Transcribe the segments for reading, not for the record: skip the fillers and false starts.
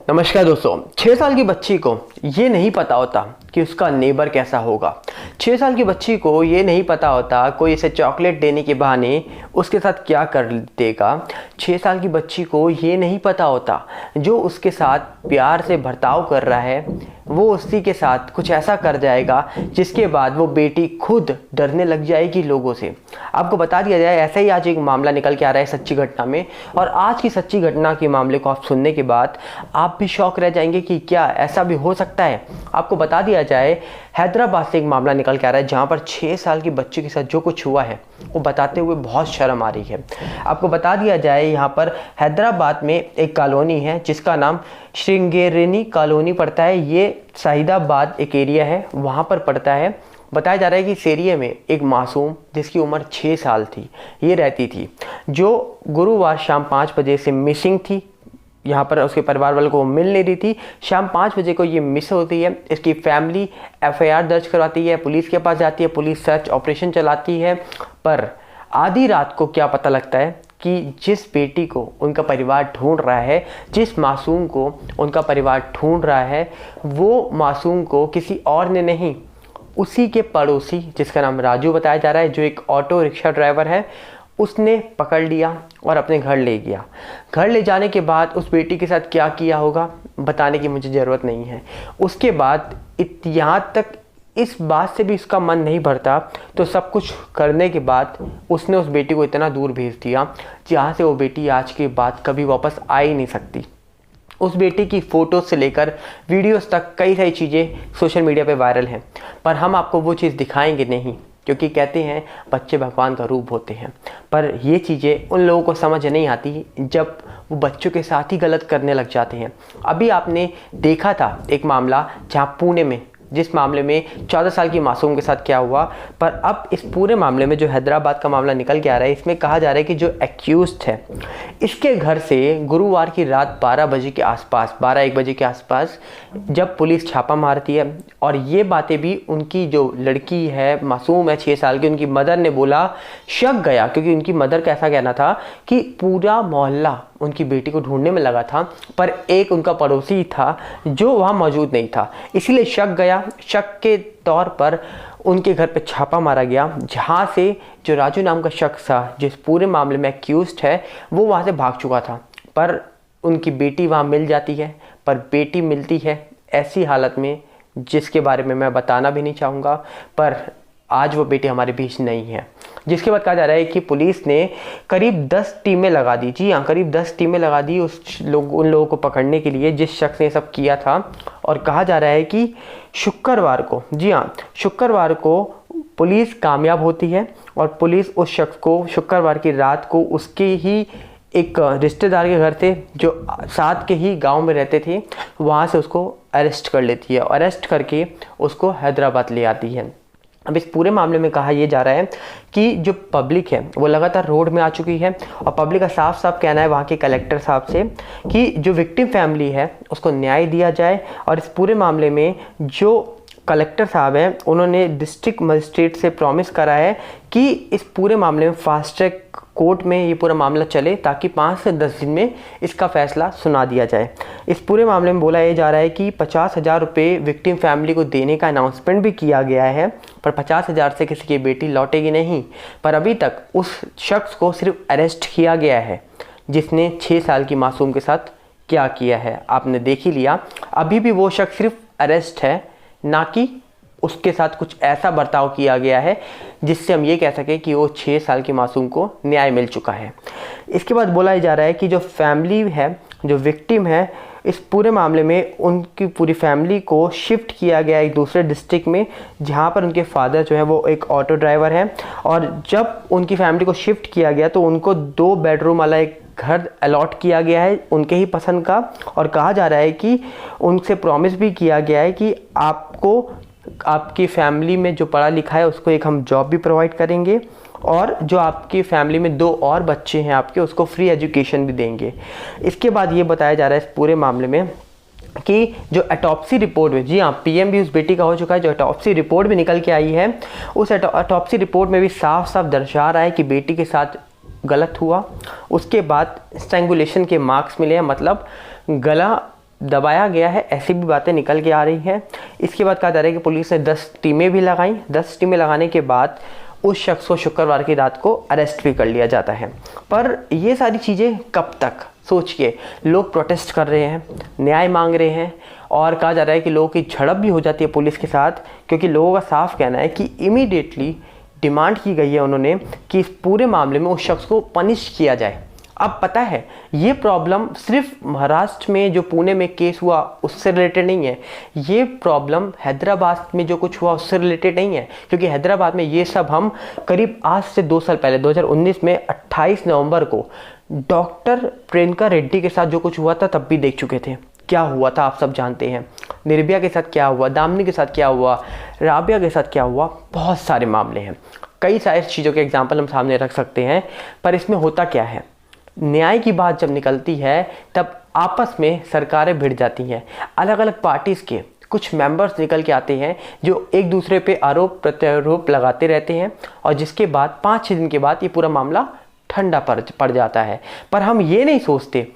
नमस्कार दोस्तों। 6 साल की बच्ची को ये नहीं पता होता कि उसका नेबर कैसा होगा। 6 साल की बच्ची को ये नहीं पता होता कोई इसे चॉकलेट देने के बहाने उसके साथ क्या कर देगा। 6 साल की बच्ची को ये नहीं पता होता जो उसके साथ प्यार से बर्ताव कर रहा है वो उसी के साथ कुछ ऐसा कर जाएगा जिसके बाद वो बेटी खुद डरने लग जाएगी लोगों से। आपको बता दिया जाए, ऐसा ही आज एक मामला निकल के आ रहा है सच्ची घटना में, और आज की सच्ची घटना के मामले को आप सुनने के बाद आप भी शॉक रह जाएंगे कि क्या ऐसा भी हो सकता है। आपको बता दिया जाए, हैदराबाद से एक मामला निकल के आ रहा है जहाँ पर 6 साल की बच्ची के साथ जो कुछ हुआ है वो बताते हुए बहुत शर्म आ रही है। आपको बता दिया जाए, यहाँ पर हैदराबाद में एक कॉलोनी है जिसका नाम श्रृंगेरी कॉलोनी पड़ता है। ये शाहिदाबाद एक एरिया है, वहाँ पर पड़ता है। बताया जा रहा है कि इस एरिया में एक मासूम जिसकी उम्र 6 साल थी ये रहती थी, जो गुरुवार शाम 5 बजे से मिसिंग थी। यहाँ पर उसके परिवार वालों को मिल नहीं रही थी। शाम 5 बजे को ये मिस होती है। इसकी फैमिली एफआईआर दर्ज करवाती है, पुलिस के पास जाती है, पुलिस सर्च ऑपरेशन चलाती है। पर आधी रात को क्या पता लगता है कि जिस बेटी को उनका परिवार ढूंढ रहा है, जिस मासूम को उनका परिवार ढूंढ रहा है, वो मासूम को किसी और ने नहीं, उसी के पड़ोसी जिसका नाम राजू बताया जा रहा है, जो एक ऑटो रिक्शा ड्राइवर है, उसने पकड़ लिया और अपने घर ले गया। घर ले जाने के बाद उस बेटी के साथ क्या किया होगा बताने की मुझे ज़रूरत नहीं है। उसके बाद यहाँ तक इस बात से भी उसका मन नहीं भरता, तो सब कुछ करने के बाद उसने उस बेटी को इतना दूर भेज दिया जहाँ से वो बेटी आज के बाद कभी वापस आ ही नहीं सकती। उस बेटी की फ़ोटोज़ से लेकर वीडियोस तक कई सारी चीज़ें सोशल मीडिया पे वायरल हैं, पर हम आपको वो चीज़ दिखाएंगे नहीं, क्योंकि कहते हैं बच्चे भगवान का रूप होते हैं। पर ये चीज़ें उन लोगों को समझ नहीं आती जब वो बच्चों के साथ ही गलत करने लग जाते हैं। अभी आपने देखा था एक मामला जहाँ पुणे में, जिस मामले में 14 साल की मासूम के साथ क्या हुआ, पर अब इस पूरे मामले में जो हैदराबाद का मामला निकल के आ रहा है, इसमें कहा जा रहा है कि जो एक्यूज्ड है इसके घर से गुरुवार की रात 12 बजे के आसपास, 12-1 बजे के आसपास जब पुलिस छापा मारती है, और ये बातें भी उनकी जो लड़की है, मासूम है 6 साल की, उनकी मदर ने बोला, शक गया, क्योंकि उनकी मदर का ऐसा कहना था कि पूरा मोहल्ला उनकी बेटी को ढूंढने में लगा था, पर एक उनका पड़ोसी था जो वहाँ मौजूद नहीं था, इसीलिए शक गया। शक के तौर पर उनके घर पे छापा मारा गया, जहाँ से जो राजू नाम का शख्स था, जिस पूरे मामले में एक्यूज्ड है, वो वहाँ से भाग चुका था। पर उनकी बेटी वहाँ मिल जाती है, पर बेटी मिलती है ऐसी हालत में जिसके बारे में मैं बताना भी नहीं चाहूँगा, पर आज वो बेटी हमारे बीच नहीं है। जिसके बाद कहा जा रहा है कि पुलिस ने करीब 10 टीमें लगा दी। जी हाँ, करीब 10 टीमें लगा दी उन लोगों को पकड़ने के लिए जिस शख्स ने सब किया था। और कहा जा रहा है कि शुक्रवार को, जी हाँ, शुक्रवार को पुलिस कामयाब होती है और पुलिस उस शख्स को शुक्रवार की रात को उसके ही एक रिश्तेदार के घर से, जो साथ के ही गांव में रहते थे, वहाँ से उसको अरेस्ट कर लेती है और अरेस्ट करके उसको हैदराबाद ले आती है। अब इस पूरे मामले में कहा यह जा रहा है कि जो पब्लिक है वो लगातार रोड में आ चुकी है, और पब्लिक का साफ साफ कहना है वहाँ के कलेक्टर साहब से कि जो विक्टिम फैमिली है उसको न्याय दिया जाए। और इस पूरे मामले में जो कलेक्टर साहब हैं उन्होंने डिस्ट्रिक्ट मजिस्ट्रेट से प्रॉमिस करा है कि इस पूरे मामले में फास्ट ट्रैक कोर्ट में ये पूरा मामला चले, ताकि 5 से 10 दिन में इसका फैसला सुना दिया जाए। इस पूरे मामले में बोला यह जा रहा है कि 50,000 रुपये विक्टिम फैमिली को देने का अनाउंसमेंट भी किया गया है, पर 50,000 से किसी की बेटी लौटेगी नहीं। पर अभी तक उस शख्स को सिर्फ अरेस्ट किया गया है जिसने 6 साल की मासूम के साथ क्या किया है। आपने देख ही लिया, अभी भी वो शख्स सिर्फ अरेस्ट है, ना कि उसके साथ कुछ ऐसा बर्ताव किया गया है जिससे हम ये कह सकें कि वो 6 साल की मासूम को न्याय मिल चुका है। इसके बाद बोला जा रहा है कि जो फैमिली है, जो विक्टिम है, इस पूरे मामले में उनकी पूरी फैमिली को शिफ्ट किया गया एक दूसरे डिस्ट्रिक्ट में, जहाँ पर उनके फादर जो है वो एक ऑटो ड्राइवर है। और जब उनकी फैमिली को शिफ्ट किया गया तो उनको 2 बेडरूम वाला एक घर अलॉट किया गया है उनके ही पसंद का, और कहा जा रहा है कि उनसे प्रॉमिस भी किया गया है कि आपको आपकी फैमिली में जो पढ़ा लिखा है उसको एक हम जॉब भी प्रोवाइड करेंगे, और जो आपकी फैमिली में 2 और बच्चे हैं आपके, उसको फ्री एजुकेशन भी देंगे। इसके बाद ये बताया जा रहा है इस पूरे मामले में कि जो ऑटोप्सी रिपोर्ट में, जी हाँ, पीएम भी उस बेटी का हो चुका है, जो ऑटोप्सी रिपोर्ट भी निकल के आई है, उस ऑटोप्सी रिपोर्ट में भी साफ साफ दर्शा रहा है कि बेटी के साथ गलत हुआ। उसके बाद स्ट्रैंगुलेशन के मार्क्स मिले हैं, मतलब गला दबाया गया है, ऐसी भी बातें निकल के आ रही हैं। इसके बाद कहा जा रहा है कि पुलिस ने 10 टीमें भी लगाई। 10 टीमें लगाने के बाद उस शख्स को शुक्रवार की रात को अरेस्ट भी कर लिया जाता है। पर ये सारी चीज़ें कब तक, सोचिए, लोग प्रोटेस्ट कर रहे हैं, न्याय मांग रहे हैं, और कहा जा रहा है कि लोगों की झड़प भी हो जाती है पुलिस के साथ, क्योंकि लोगों का साफ कहना है कि इमीडिएटली डिमांड की गई है उन्होंने कि इस पूरे मामले में उस शख्स को पनिश किया जाए। अब पता है ये प्रॉब्लम सिर्फ महाराष्ट्र में जो पुणे में केस हुआ उससे रिलेटेड नहीं है, ये प्रॉब्लम हैदराबाद में जो कुछ हुआ उससे रिलेटेड नहीं है, क्योंकि हैदराबाद में ये सब हम करीब आज से 2 साल पहले 2019 में 28 नवंबर को डॉक्टर प्रियंका रेड्डी के साथ जो कुछ हुआ था तब भी देख चुके थे। क्या हुआ था आप सब जानते हैं, निर्भया के साथ क्या हुआ, दामिनी के साथ क्या हुआ, राबिया के साथ क्या हुआ, बहुत सारे मामले हैं, कई सारी चीज़ों के एग्जाम्पल हम सामने रख सकते हैं। पर इसमें होता क्या है, न्याय की बात जब निकलती है तब आपस में सरकारें भिड़ जाती हैं। अलग अलग पार्टीज़ के कुछ मेंबर्स निकल के आते हैं जो एक दूसरे पे आरोप प्रत्यारोप लगाते रहते हैं, और जिसके बाद 5-6 दिन के बाद ये पूरा मामला ठंडा पड़ जाता है। पर हम ये नहीं सोचते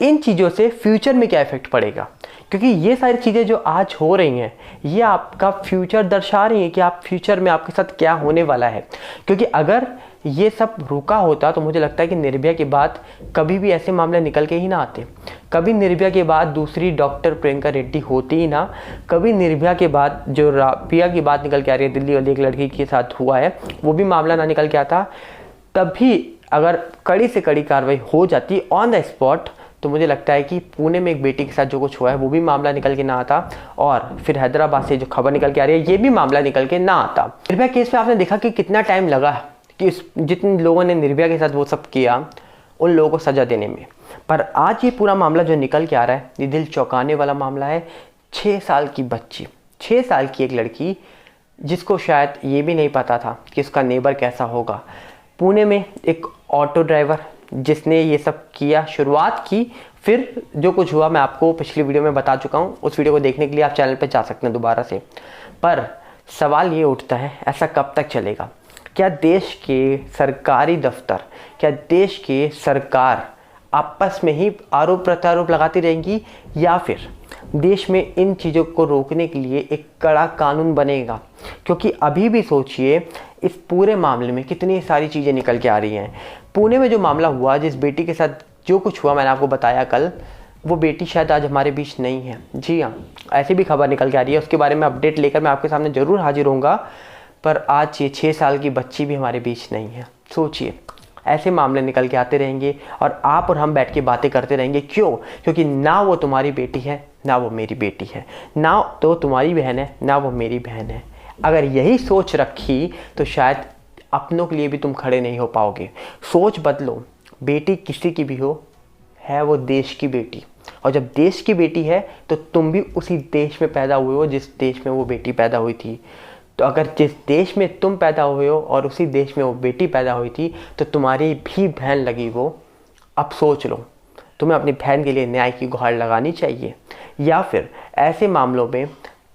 इन चीज़ों से फ्यूचर में क्या इफेक्ट पड़ेगा, क्योंकि ये सारी चीज़ें जो आज हो रही हैं ये आपका फ्यूचर दर्शा रही हैं कि आप फ्यूचर में आपके साथ क्या होने वाला है। क्योंकि अगर ये सब रुका होता तो मुझे लगता है कि निर्भया के बाद कभी भी ऐसे मामले निकल के ही ना आते, कभी निर्भया के बाद दूसरी डॉक्टर प्रियंका रेड्डी होती ही ना, कभी निर्भया के बाद जो राबिया की बात निकल के आ रही है, दिल्ली वाली एक लड़की के साथ हुआ है, वो भी मामला ना निकल के आता। तभी अगर कड़ी से कड़ी कार्रवाई हो जाती ऑन द स्पॉट तो मुझे लगता है कि पुणे में एक बेटी के साथ जो कुछ हुआ है वो भी मामला निकल के ना आता, और फिर हैदराबाद से जो खबर निकल के आ रही है ये भी मामला निकल के ना आता। निर्भया केस में आपने देखा कि कितना टाइम लगा कि जितने लोगों ने निर्भया के साथ वो सब किया उन लोगों को सजा देने में। पर आज ये पूरा मामला जो निकल के आ रहा है ये दिल चौंकाने वाला मामला है। 6 साल की बच्ची, 6 साल की एक लड़की जिसको शायद ये भी नहीं पता था कि उसका नेबर कैसा होगा। पुणे में एक ऑटो ड्राइवर जिसने ये सब किया, शुरुआत की, फिर जो कुछ हुआ मैं आपको पिछली वीडियो में बता चुका हूँ। उस वीडियो को देखने के लिए आप चैनल पर जा सकते हैं दोबारा से। पर सवाल ये उठता है ऐसा कब तक चलेगा? क्या देश के सरकारी दफ्तर, क्या देश के सरकार आपस में ही आरोप प्रत्यारोप लगाती रहेंगी, या फिर देश में इन चीज़ों को रोकने के लिए एक कड़ा कानून बनेगा? क्योंकि अभी भी सोचिए इस पूरे मामले में कितनी सारी चीज़ें निकल के आ रही हैं। पुणे में जो मामला हुआ, जिस बेटी के साथ जो कुछ हुआ मैंने आपको बताया कल, वो बेटी शायद आज हमारे बीच नहीं है। जी हाँ, ऐसी भी खबर निकल के आ रही है, उसके बारे में अपडेट लेकर मैं आपके सामने ज़रूर हाजिर होऊंगा। पर आज ये 6 साल की बच्ची भी हमारे बीच नहीं है। सोचिए ऐसे मामले निकल के आते रहेंगे और आप और हम बैठ के बातें करते रहेंगे। क्यों? क्योंकि ना वो तुम्हारी बेटी है ना वो मेरी बेटी है, ना तो तुम्हारी बहन है ना वो मेरी बहन है। अगर यही सोच रखी तो शायद अपनों के लिए भी तुम खड़े नहीं हो पाओगे। सोच बदलो, बेटी किसी की भी हो, है वो देश की बेटी, और जब देश की बेटी है तो तुम भी उसी देश में पैदा हुए हो जिस देश में वो बेटी पैदा हुई थी। तो अगर जिस देश में तुम पैदा हुए हो और उसी देश में वो बेटी पैदा हुई थी तो तुम्हारी भी बहन लगी वो। अब सोच लो, तुम्हें अपनी बहन के लिए न्याय की गुहार लगानी चाहिए, या फिर ऐसे मामलों में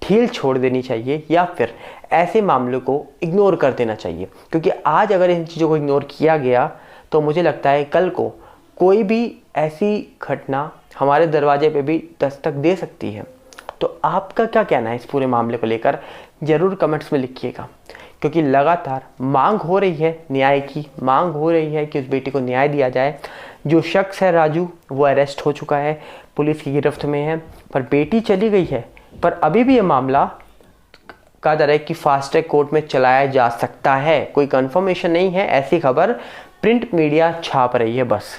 ढील छोड़ देनी चाहिए, या फिर ऐसे मामलों को इग्नोर कर देना चाहिए। क्योंकि आज अगर इन चीज़ों को इग्नोर किया गया तो मुझे लगता है कल को कोई भी ऐसी घटना हमारे दरवाजे पे भी दस्तक दे सकती है। तो आपका क्या कहना है इस पूरे मामले को लेकर, ज़रूर कमेंट्स में लिखिएगा। क्योंकि लगातार मांग हो रही है, न्याय की मांग हो रही है कि उस बेटी को न्याय दिया जाए। जो शख्स है राजू, वो अरेस्ट हो चुका है, पुलिस की गिरफ्त में है, पर बेटी चली गई है। पर अभी भी ये मामला कहा जा रहा है कि फास्ट ट्रैक कोर्ट में चलाया जा सकता है। कोई कंफर्मेशन नहीं है, ऐसी खबर प्रिंट मीडिया छाप रही है बस।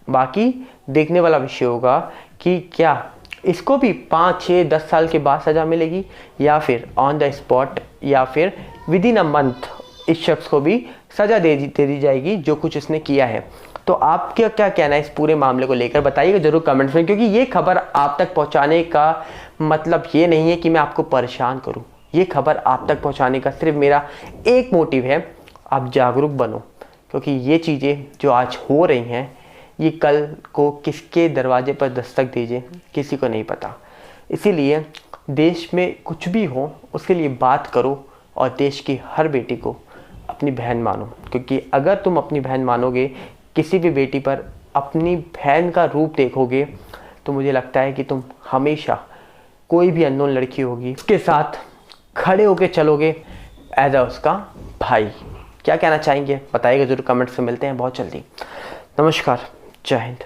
बाकी देखने वाला विषय होगा कि क्या इसको भी 5, 6, 10 साल के बाद सज़ा मिलेगी, या फिर ऑन द स्पॉट, या फिर विद इन अ मंथ इस शख्स को भी सज़ा दे दी जाएगी जो कुछ इसने किया है। तो आपका क्या कहना है इस पूरे मामले को लेकर, बताइएगा जरूर कमेंट्स में। क्योंकि ये खबर आप तक पहुंचाने का मतलब ये नहीं है कि मैं आपको परेशान करूं, ये खबर आप तक पहुंचाने का सिर्फ मेरा एक मोटिव है, आप जागरूक बनो। क्योंकि ये चीज़ें जो आज हो रही हैं ये कल को किसके दरवाजे पर दस्तक दीजिए किसी को नहीं पता। इसीलिए देश में कुछ भी हो उसके लिए बात करो और देश की हर बेटी को अपनी बहन मानो। क्योंकि अगर तुम अपनी बहन मानोगे, किसी भी बेटी पर अपनी बहन का रूप देखोगे, तो मुझे लगता है कि तुम हमेशा कोई भी अननोन लड़की होगी उसके साथ खड़े होके चलोगे एज अ उसका भाई। क्या कहना चाहेंगे बताइएगा जरूर कमेंट्स में। मिलते हैं बहुत जल्दी। नमस्कार, जय हिंद।